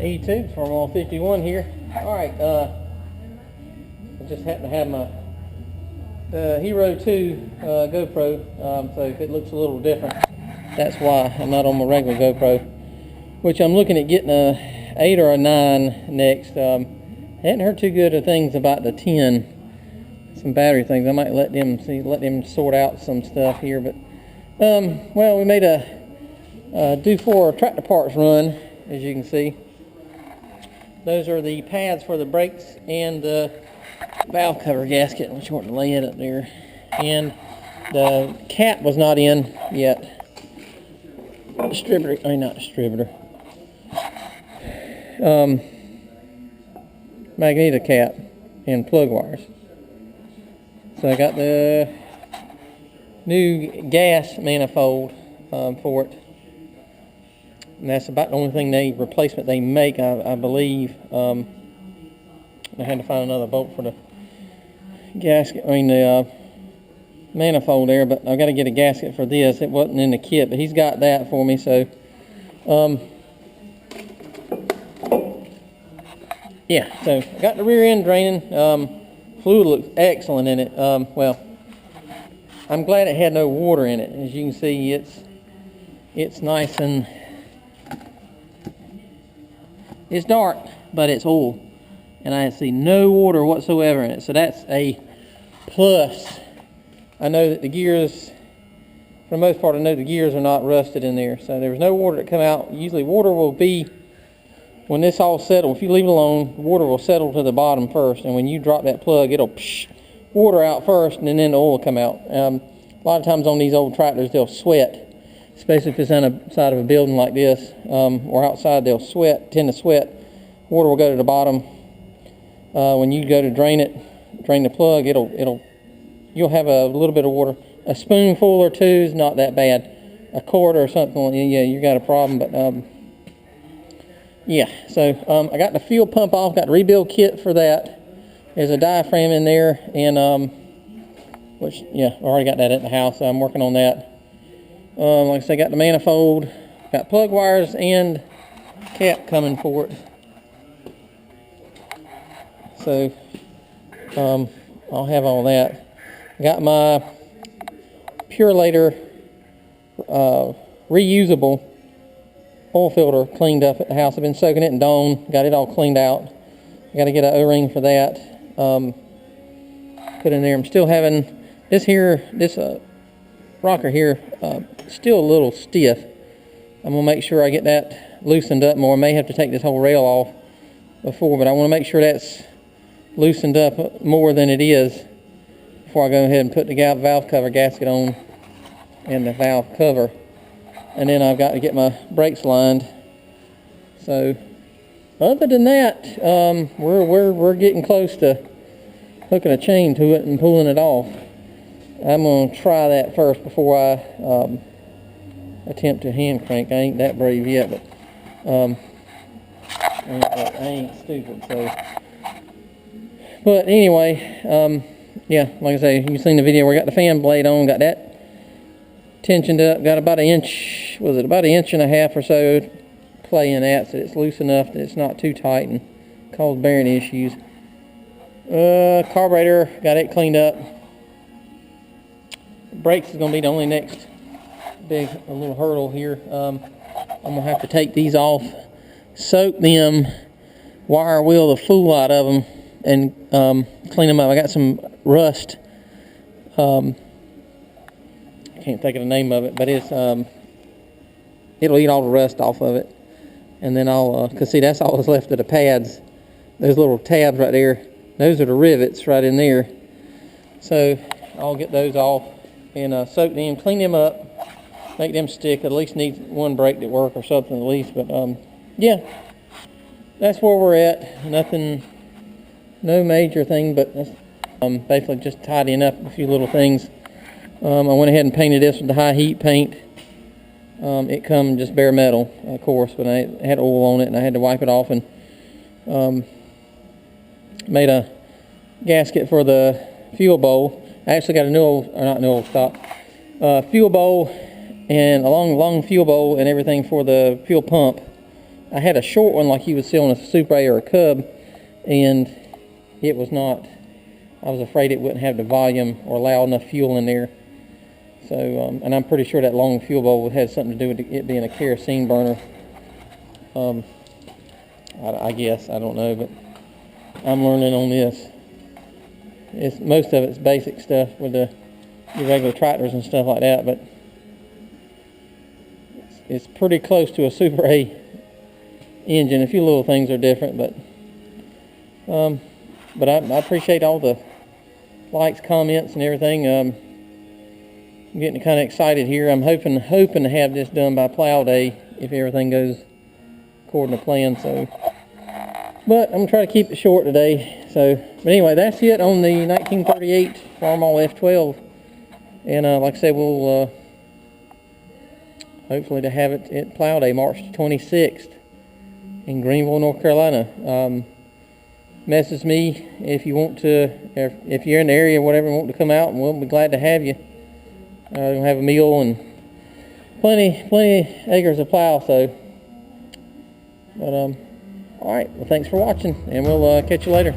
E2 Farmall 51 here. Alright, I just happen to have my Hero 2 GoPro, so if it looks a little different, that's why I'm not on my regular GoPro, which I'm looking at getting a 8 or a 9 next. Hadn't heard too good of things about the 10, some battery things. I might let them sort out some stuff here, but well, we made a Dufour Tractor Parts run, as you can see. Those are the pads for the brakes and the valve cover gasket, which you want to lay it up there. And the cap was not in yet. Distributor, I mean not distributor. Magneto cap and plug wires. So I got the new gas manifold for it. And that's about the only thing replacement they make, I believe. I had to find another bolt for the gasket, the manifold there, but I've got to get a gasket for this. It wasn't in the kit, but he's got that for me, so yeah, so I got the rear end draining. Fluid looks excellent in it. Well, I'm glad it had no water in it. As you can see, it's nice and it's dark, but it's oil, and I see no water whatsoever in it, so that's a plus. I know that the gears, for the most part, I know the gears are not rusted in there, so there was no water that come out. Usually water will be, when this all settles, if you leave it alone, water will settle to the bottom first, and when you drop that plug, it'll water out first, and then the oil will come out. A lot of times on these old tractors, they'll sweat, especially if it's on the side of a building like this, or outside, they'll tend to sweat. Water will go to the bottom. When you go to drain the plug, you'll have a little bit of water. A spoonful or two is not that bad. A quart or something, yeah, you got a problem. But yeah, so I got the fuel pump off. Got the rebuild kit for that. There's a diaphragm in there, and which, yeah, I already got that at the house. So I'm working on that. Like I say, got the manifold, got plug wires and cap coming for it. So I'll have all that. Got my Purelator reusable oil filter cleaned up at the house. I've been soaking it in Dawn, got it all cleaned out. I got to get an O-ring for that. Put in there. I'm still having this rocker here still a little stiff. I'm going to make sure I get that loosened up more. I may have to take this whole rail off before, but I want to make sure that's loosened up more than it is before I go ahead and put the valve cover gasket on and the valve cover. And then I've got to get my brakes lined. So other than that, we're getting close to hooking a chain to it and pulling it off. I'm going to try that first before I attempt to hand crank. I ain't that brave yet, but I ain't stupid. So, but anyway, yeah, like I say, you've seen the video. We got the fan blade on, got that tensioned up, got about an inch, was it about an inch and a half or so play in that, so it's loose enough that it's not too tight and cause bearing issues. Carburetor, got it cleaned up. Brakes is going to be the only next big little hurdle here. I'm going to have to take these off, soak them, wire wheel the fool out of them, and clean them up. I got some rust. I can't think of the name of it, but it's it'll eat all the rust off of it. And then cause see, that's all that's left of the pads. Those little tabs right there, those are the rivets right in there. So I'll get those off and soak them, clean them up, make them stick. At least need one brake to work or something at least. But yeah, that's where we're at. Nothing, no major thing, but basically just tidying up a few little things. I went ahead and painted this with the high heat paint. It come just bare metal, of course, but I had oil on it and I had to wipe it off, and made a gasket for the fuel bowl. I actually got a fuel bowl and a long fuel bowl and everything for the fuel pump I had a short one like you would see on a Super A or a Cub, and it was not, I was afraid it wouldn't have the volume or allow enough fuel in there. So, and I'm pretty sure that long fuel bowl had something to do with it being a kerosene burner. I guess, I don't know, but I'm learning on this. Most of it's basic stuff with the regular tractors and stuff like that, but it's pretty close to a Super A engine. A few little things are different, but I appreciate all the likes, comments, and everything. I'm getting kind of excited here. I'm hoping to have this done by plow day if everything goes according to plan. So, but I'm gonna try to keep it short today. So, but anyway, that's it on the 1938 Farmall F12. And like I said, we'll hopefully to have it at plow day, March 26th in Greenville, North Carolina. Message me if you want to, if you're in the area or whatever, and want to come out, and we'll be glad to have you. We'll have a meal and plenty acres of plow. So, but all right. Well, thanks for watching, and we'll catch you later.